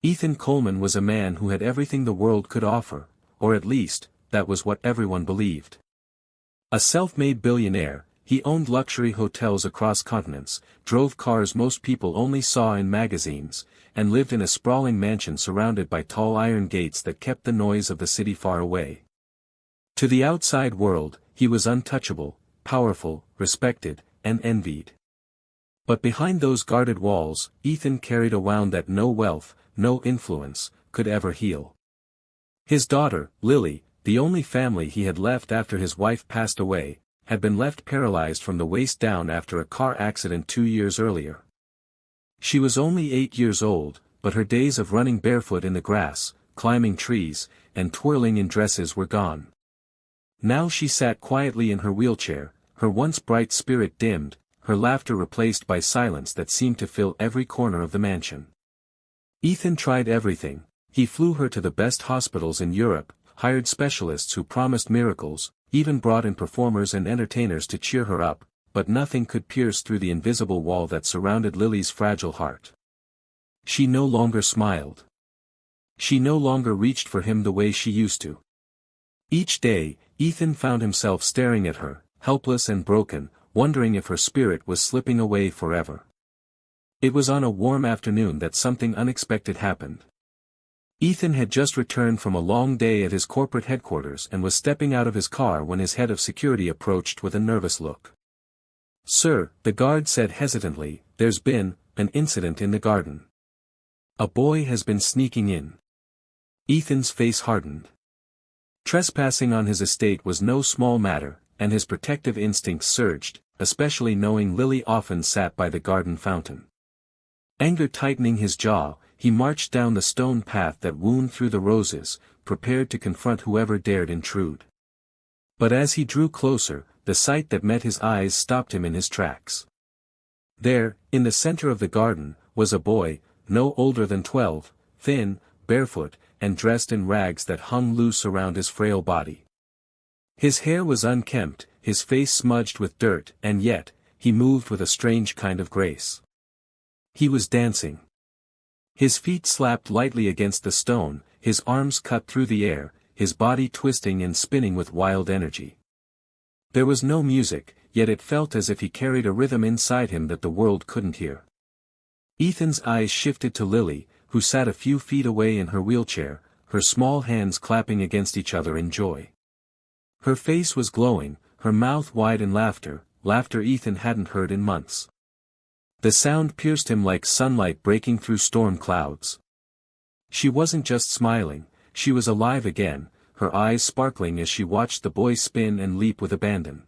Ethan Coleman was a man who had everything the world could offer, or at least, that was what everyone believed. A self-made billionaire, he owned luxury hotels across continents, drove cars most people only saw in magazines, and lived in a sprawling mansion surrounded by tall iron gates that kept the noise of the city far away. To the outside world, he was untouchable, powerful, respected, and envied. But behind those guarded walls, Ethan carried a wound that no wealth, no influence, could ever heal. His daughter, Lily, the only family he had left after his wife passed away, had been left paralyzed from the waist down after a car accident 2 years earlier. She was only 8 years old, but her days of running barefoot in the grass, climbing trees, and twirling in dresses were gone. Now she sat quietly in her wheelchair, her once bright spirit dimmed, her laughter replaced by silence that seemed to fill every corner of the mansion. Ethan tried everything. He flew her to the best hospitals in Europe, hired specialists who promised miracles, even brought in performers and entertainers to cheer her up, but nothing could pierce through the invisible wall that surrounded Lily's fragile heart. She no longer smiled. She no longer reached for him the way she used to. Each day, Ethan found himself staring at her, helpless and broken, wondering if her spirit was slipping away forever. It was on a warm afternoon that something unexpected happened. Ethan had just returned from a long day at his corporate headquarters and was stepping out of his car when his head of security approached with a nervous look. "Sir," the guard said hesitantly, "there's been an incident in the garden. A boy has been sneaking in." Ethan's face hardened. Trespassing on his estate was no small matter, and his protective instincts surged, especially knowing Lily often sat by the garden fountain. Anger tightening his jaw, he marched down the stone path that wound through the roses, prepared to confront whoever dared intrude. But as he drew closer, the sight that met his eyes stopped him in his tracks. There, in the center of the garden, was a boy, no older than 12, thin, barefoot, and dressed in rags that hung loose around his frail body. His hair was unkempt, his face smudged with dirt, and yet, he moved with a strange kind of grace. He was dancing. His feet slapped lightly against the stone, his arms cut through the air, his body twisting and spinning with wild energy. There was no music, yet it felt as if he carried a rhythm inside him that the world couldn't hear. Ethan's eyes shifted to Lily, who sat a few feet away in her wheelchair, her small hands clapping against each other in joy. Her face was glowing, her mouth wide in laughter, laughter Ethan hadn't heard in months. The sound pierced him like sunlight breaking through storm clouds. She wasn't just smiling, she was alive again, her eyes sparkling as she watched the boy spin and leap with abandon.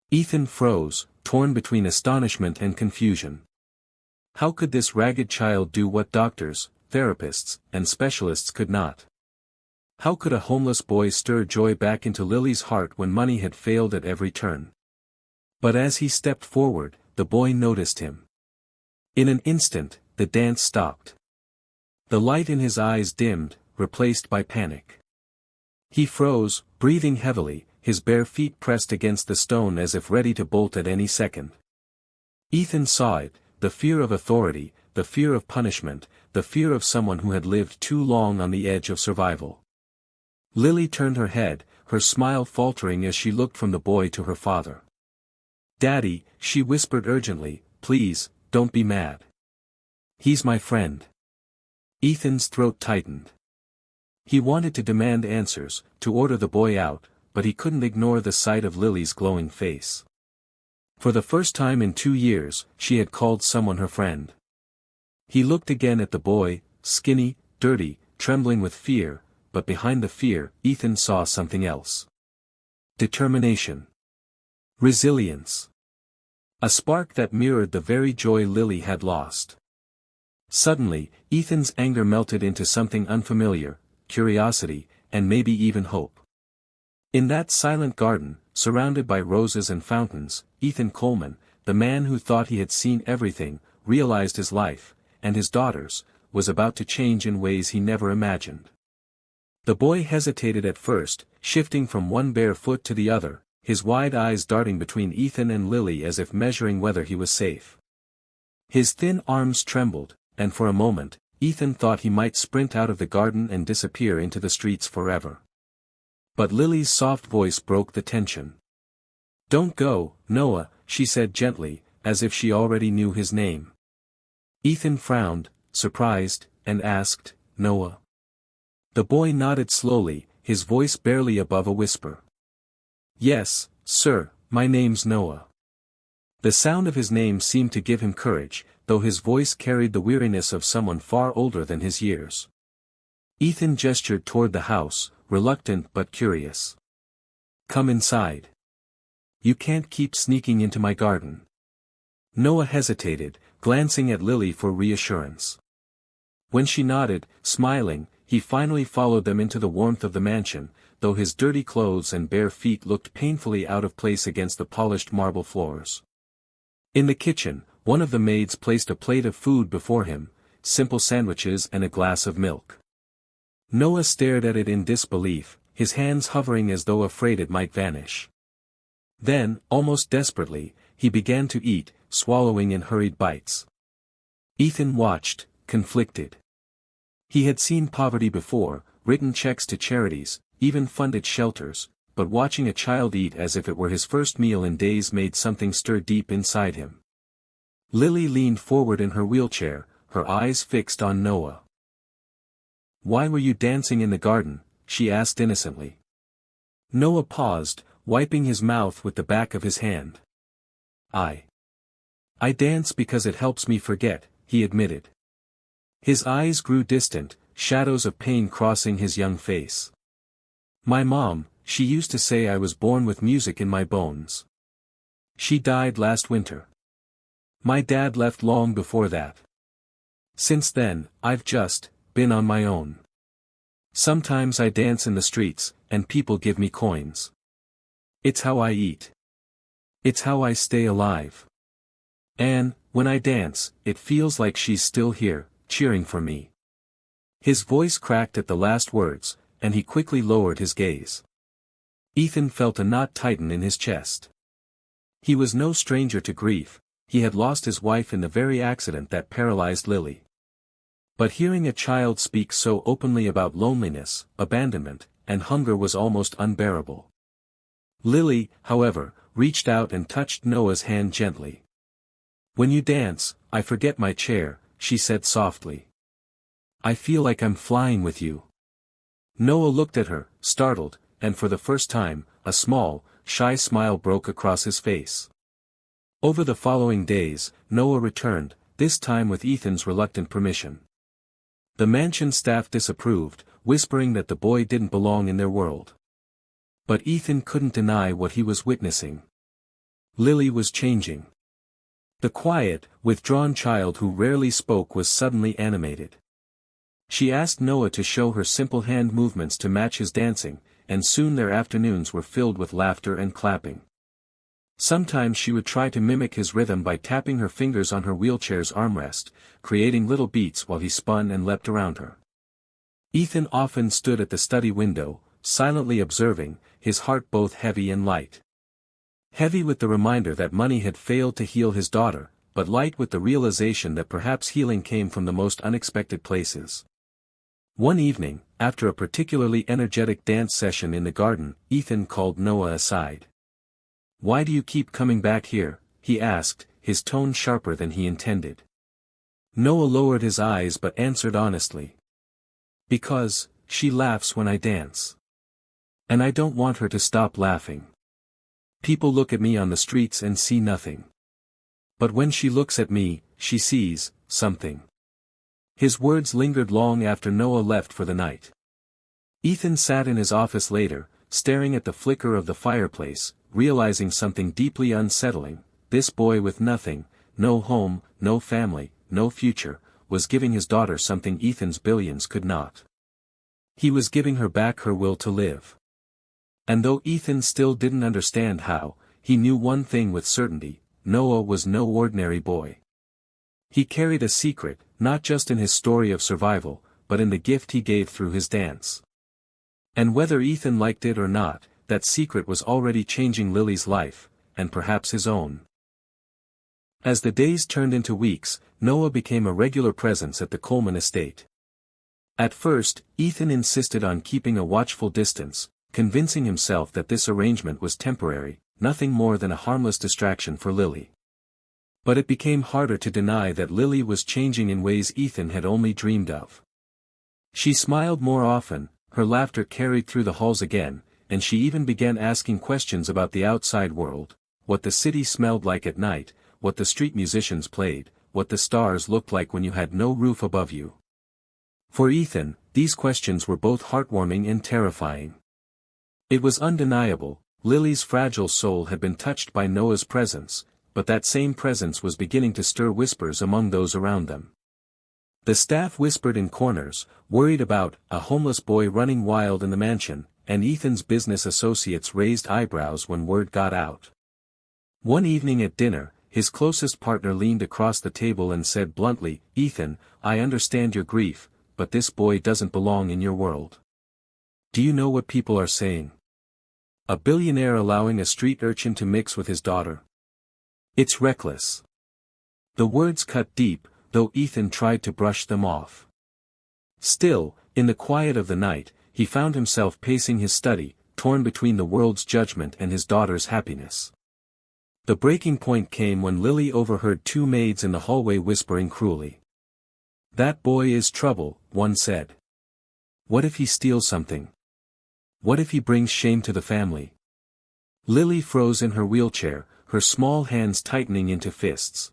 Ethan froze, torn between astonishment and confusion. How could this ragged child do what doctors, therapists, and specialists could not? How could a homeless boy stir joy back into Lily's heart when money had failed at every turn? But as he stepped forward, the boy noticed him. In an instant, the dance stopped. The light in his eyes dimmed, replaced by panic. He froze, breathing heavily, his bare feet pressed against the stone as if ready to bolt at any second. Ethan saw it, the fear of authority, the fear of punishment, the fear of someone who had lived too long on the edge of survival. Lily turned her head, her smile faltering as she looked from the boy to her father. "Daddy," she whispered urgently, "please, don't be mad. He's my friend." Ethan's throat tightened. He wanted to demand answers, to order the boy out, but he couldn't ignore the sight of Lily's glowing face. For the first time in 2 years, she had called someone her friend. He looked again at the boy, skinny, dirty, trembling with fear, but behind the fear, Ethan saw something else. Determination. Resilience. A spark that mirrored the very joy Lily had lost. Suddenly, Ethan's anger melted into something unfamiliar, curiosity, and maybe even hope. In that silent garden, surrounded by roses and fountains, Ethan Coleman, the man who thought he had seen everything, realized his life, and his daughter's, was about to change in ways he never imagined. The boy hesitated at first, shifting from one bare foot to the other, his wide eyes darting between Ethan and Lily as if measuring whether he was safe. His thin arms trembled, and for a moment, Ethan thought he might sprint out of the garden and disappear into the streets forever. But Lily's soft voice broke the tension. "Don't go, Noah," she said gently, as if she already knew his name. Ethan frowned, surprised, and asked, "Noah?" The boy nodded slowly, his voice barely above a whisper. "Yes, sir, my name's Noah." The sound of his name seemed to give him courage, though his voice carried the weariness of someone far older than his years. Ethan gestured toward the house, reluctant but curious. "Come inside. You can't keep sneaking into my garden." Noah hesitated, glancing at Lily for reassurance. When she nodded, smiling, he finally followed them into the warmth of the mansion, though his dirty clothes and bare feet looked painfully out of place against the polished marble floors. In the kitchen, one of the maids placed a plate of food before him, simple sandwiches and a glass of milk. Noah stared at it in disbelief, his hands hovering as though afraid it might vanish. Then, almost desperately, he began to eat, swallowing in hurried bites. Ethan watched, conflicted. He had seen poverty before, written checks to charities, even funded shelters, but watching a child eat as if it were his first meal in days made something stir deep inside him. Lily leaned forward in her wheelchair, her eyes fixed on Noah. "Why were you dancing in the garden?" she asked innocently. Noah paused, wiping his mouth with the back of his hand. I dance because it helps me forget," he admitted. His eyes grew distant, shadows of pain crossing his young face. "My mom, she used to say I was born with music in my bones. She died last winter. My dad left long before that. Since then, I've just been on my own. Sometimes I dance in the streets, and people give me coins. It's how I eat. It's how I stay alive. And, when I dance, it feels like she's still here, cheering for me." His voice cracked at the last words, and he quickly lowered his gaze. Ethan felt a knot tighten in his chest. He was no stranger to grief, he had lost his wife in the very accident that paralyzed Lily. But hearing a child speak so openly about loneliness, abandonment, and hunger was almost unbearable. Lily, however, reached out and touched Noah's hand gently. "When you dance, I forget my chair," she said softly. "I feel like I'm flying with you." Noah looked at her, startled, and for the first time, a small, shy smile broke across his face. Over the following days, Noah returned, this time with Ethan's reluctant permission. The mansion staff disapproved, whispering that the boy didn't belong in their world. But Ethan couldn't deny what he was witnessing. Lily was changing. The quiet, withdrawn child who rarely spoke was suddenly animated. She asked Noah to show her simple hand movements to match his dancing, and soon their afternoons were filled with laughter and clapping. Sometimes she would try to mimic his rhythm by tapping her fingers on her wheelchair's armrest, creating little beats while he spun and leapt around her. Ethan often stood at the study window, silently observing, his heart both heavy and light. Heavy with the reminder that money had failed to heal his daughter, but light with the realization that perhaps healing came from the most unexpected places. One evening, after a particularly energetic dance session in the garden, Ethan called Noah aside. "Why do you keep coming back here?" he asked, his tone sharper than he intended. Noah lowered his eyes but answered honestly. "Because she laughs when I dance. And I don't want her to stop laughing. People look at me on the streets and see nothing. But when she looks at me, she sees something." His words lingered long after Noah left for the night. Ethan sat in his office later, staring at the flicker of the fireplace, realizing something deeply unsettling. This boy with nothing, no home, no family, no future, was giving his daughter something Ethan's billions could not. He was giving her back her will to live. And though Ethan still didn't understand how, he knew one thing with certainty: Noah was no ordinary boy. He carried a secret, not just in his story of survival, but in the gift he gave through his dance. And whether Ethan liked it or not, that secret was already changing Lily's life, and perhaps his own. As the days turned into weeks, Noah became a regular presence at the Coleman estate. At first, Ethan insisted on keeping a watchful distance, convincing himself that this arrangement was temporary, nothing more than a harmless distraction for Lily. But it became harder to deny that Lily was changing in ways Ethan had only dreamed of. She smiled more often, her laughter carried through the halls again, and she even began asking questions about the outside world, what the city smelled like at night, what the street musicians played, what the stars looked like when you had no roof above you. For Ethan, these questions were both heartwarming and terrifying. It was undeniable, Lily's fragile soul had been touched by Noah's presence, but that same presence was beginning to stir whispers among those around them. The staff whispered in corners, worried about a homeless boy running wild in the mansion, and Ethan's business associates raised eyebrows when word got out. One evening at dinner, his closest partner leaned across the table and said bluntly, "Ethan, I understand your grief, but this boy doesn't belong in your world. Do you know what people are saying? A billionaire allowing a street urchin to mix with his daughter? It's reckless." The words cut deep, though Ethan tried to brush them off. Still, in the quiet of the night, he found himself pacing his study, torn between the world's judgment and his daughter's happiness. The breaking point came when Lily overheard two maids in the hallway whispering cruelly. "That boy is trouble," one said. "What if he steals something? What if he brings shame to the family?" Lily froze in her wheelchair, her small hands tightening into fists.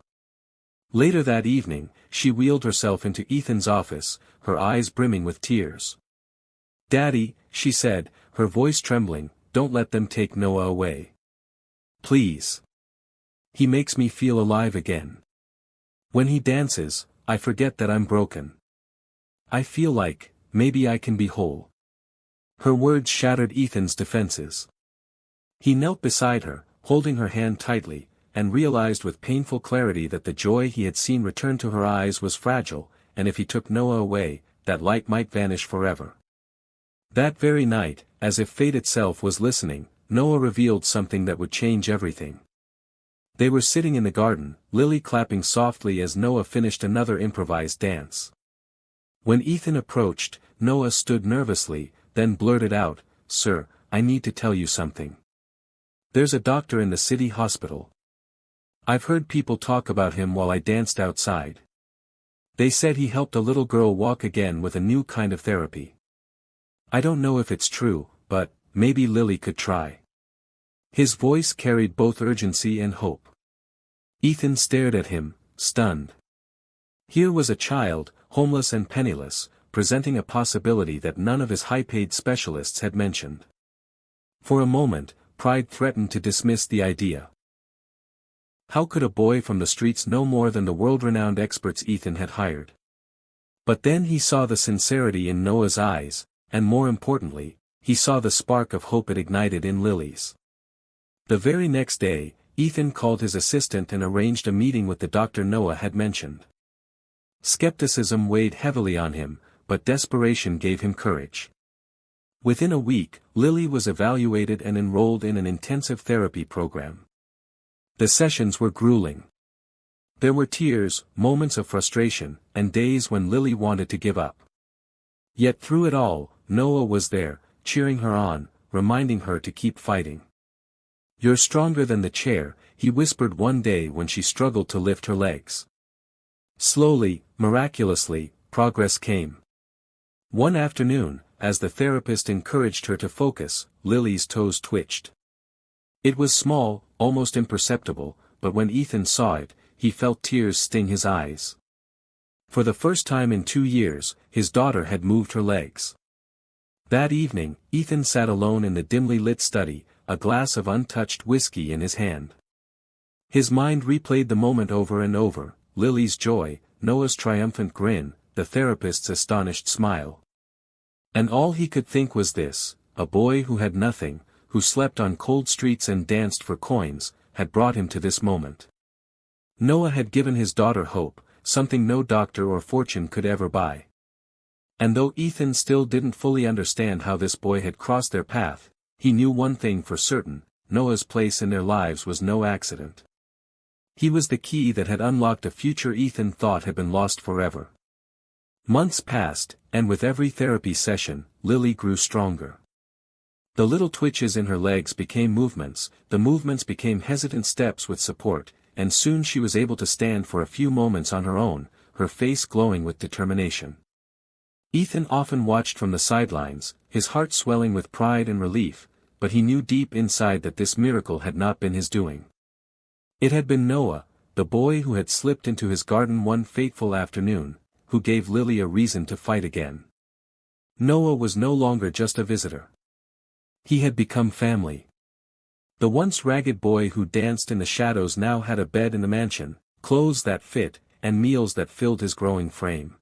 Later that evening, she wheeled herself into Ethan's office, her eyes brimming with tears. "Daddy," she said, her voice trembling, "don't let them take Noah away. Please. He makes me feel alive again. When he dances, I forget that I'm broken. I feel like, maybe I can be whole." Her words shattered Ethan's defenses. He knelt beside her, holding her hand tightly, and realized with painful clarity that the joy he had seen return to her eyes was fragile, and if he took Noah away, that light might vanish forever. That very night, as if fate itself was listening, Noah revealed something that would change everything. They were sitting in the garden, Lily clapping softly as Noah finished another improvised dance. When Ethan approached, Noah stood nervously, then blurted out, "Sir, I need to tell you something. There's a doctor in the city hospital. I've heard people talk about him while I danced outside. They said he helped a little girl walk again with a new kind of therapy. I don't know if it's true, but maybe Lily could try." His voice carried both urgency and hope. Ethan stared at him, stunned. Here was a child, homeless and penniless, presenting a possibility that none of his high-paid specialists had mentioned. For a moment, pride threatened to dismiss the idea. How could a boy from the streets know more than the world-renowned experts Ethan had hired? But then he saw the sincerity in Noah's eyes, and more importantly, he saw the spark of hope it ignited in Lily's. The very next day, Ethan called his assistant and arranged a meeting with the doctor Noah had mentioned. Skepticism weighed heavily on him, but desperation gave him courage. Within a week, Lily was evaluated and enrolled in an intensive therapy program. The sessions were grueling. There were tears, moments of frustration, and days when Lily wanted to give up. Yet through it all, Noah was there, cheering her on, reminding her to keep fighting. "You're stronger than the chair," he whispered one day when she struggled to lift her legs. Slowly, miraculously, progress came. One afternoon, as the therapist encouraged her to focus, Lily's toes twitched. It was small, almost imperceptible, but when Ethan saw it, he felt tears sting his eyes. For the first time in 2 years, his daughter had moved her legs. That evening, Ethan sat alone in the dimly lit study, a glass of untouched whiskey in his hand. His mind replayed the moment over and over, Lily's joy, Noah's triumphant grin, the therapist's astonished smile. And all he could think was this: a boy who had nothing, who slept on cold streets and danced for coins, had brought him to this moment. Noah had given his daughter hope, something no doctor or fortune could ever buy. And though Ethan still didn't fully understand how this boy had crossed their path, he knew one thing for certain: Noah's place in their lives was no accident. He was the key that had unlocked a future Ethan thought had been lost forever. Months passed, and with every therapy session, Lily grew stronger. The little twitches in her legs became movements, the movements became hesitant steps with support, and soon she was able to stand for a few moments on her own, her face glowing with determination. Ethan often watched from the sidelines, his heart swelling with pride and relief, but he knew deep inside that this miracle had not been his doing. It had been Noah, the boy who had slipped into his garden one fateful afternoon, who gave Lily a reason to fight again. Noah was no longer just a visitor. He had become family. The once ragged boy who danced in the shadows now had a bed in the mansion, clothes that fit, and meals that filled his growing frame.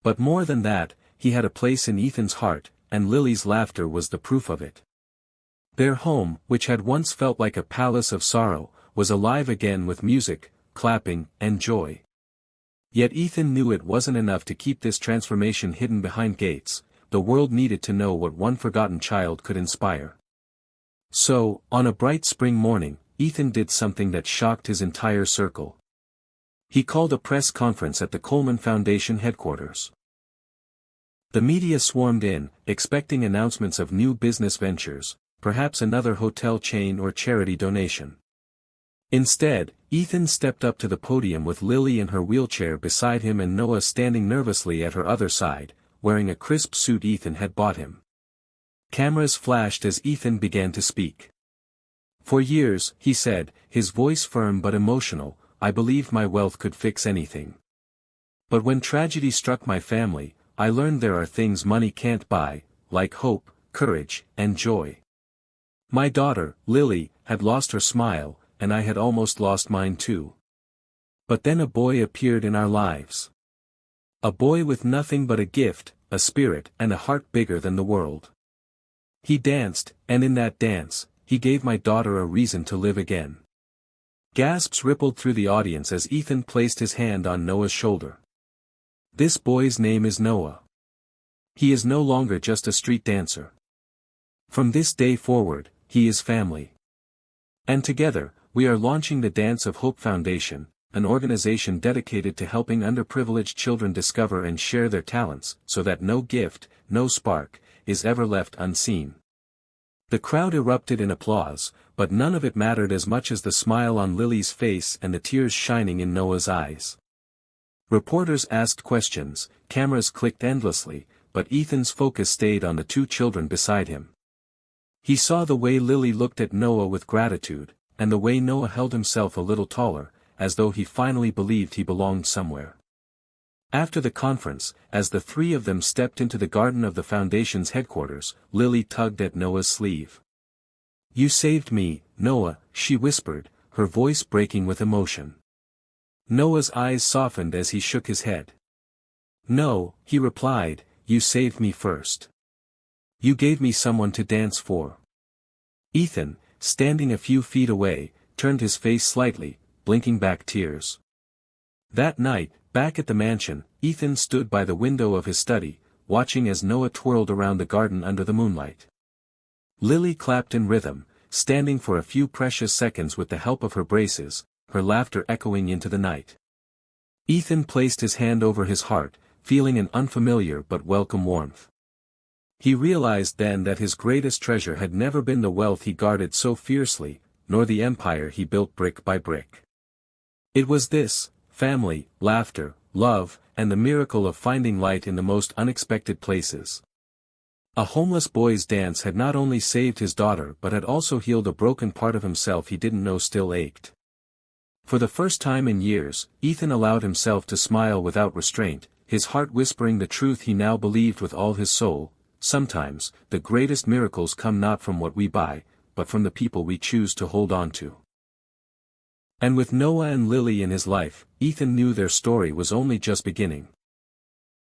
But more than that, he had a place in Ethan's heart, and Lily's laughter was the proof of it. Their home, which had once felt like a palace of sorrow, was alive again with music, clapping, and joy. Yet Ethan knew it wasn't enough to keep this transformation hidden behind gates, the world needed to know what one forgotten child could inspire. So, on a bright spring morning, Ethan did something that shocked his entire circle. He called a press conference at the Coleman Foundation headquarters. The media swarmed in, expecting announcements of new business ventures, perhaps another hotel chain or charity donation. Instead, Ethan stepped up to the podium with Lily in her wheelchair beside him and Noah standing nervously at her other side, wearing a crisp suit Ethan had bought him. Cameras flashed as Ethan began to speak. "For years," he said, his voice firm but emotional, "I believed my wealth could fix anything. But when tragedy struck my family, I learned there are things money can't buy, like hope, courage, and joy. My daughter, Lily, had lost her smile, and I had almost lost mine too. But then a boy appeared in our lives. A boy with nothing but a gift, a spirit, and a heart bigger than the world. He danced, and in that dance, he gave my daughter a reason to live again." Gasps rippled through the audience as Ethan placed his hand on Noah's shoulder. "This boy's name is Noah. He is no longer just a street dancer. From this day forward, he is family. And together, we are launching the Dance of Hope Foundation, an organization dedicated to helping underprivileged children discover and share their talents, so that no gift, no spark, is ever left unseen." The crowd erupted in applause, but none of it mattered as much as the smile on Lily's face and the tears shining in Noah's eyes. Reporters asked questions, cameras clicked endlessly, but Ethan's focus stayed on the two children beside him. He saw the way Lily looked at Noah with gratitude, and the way Noah held himself a little taller, as though he finally believed he belonged somewhere. After the conference, as the three of them stepped into the garden of the foundation's headquarters, Lily tugged at Noah's sleeve. "You saved me, Noah," she whispered, her voice breaking with emotion. Noah's eyes softened as he shook his head. "No," he replied, "you saved me first. You gave me someone to dance for." Ethan, standing a few feet away, turned his face slightly, blinking back tears. That night, back at the mansion, Ethan stood by the window of his study, watching as Noah twirled around the garden under the moonlight. Lily clapped in rhythm, standing for a few precious seconds with the help of her braces, her laughter echoing into the night. Ethan placed his hand over his heart, feeling an unfamiliar but welcome warmth. He realized then that his greatest treasure had never been the wealth he guarded so fiercely, nor the empire he built brick by brick. It was this: family, laughter, love, and the miracle of finding light in the most unexpected places. A homeless boy's dance had not only saved his daughter but had also healed a broken part of himself he didn't know still ached. For the first time in years, Ethan allowed himself to smile without restraint, his heart whispering the truth he now believed with all his soul: sometimes, the greatest miracles come not from what we buy, but from the people we choose to hold on to. And with Noah and Lily in his life, Ethan knew their story was only just beginning.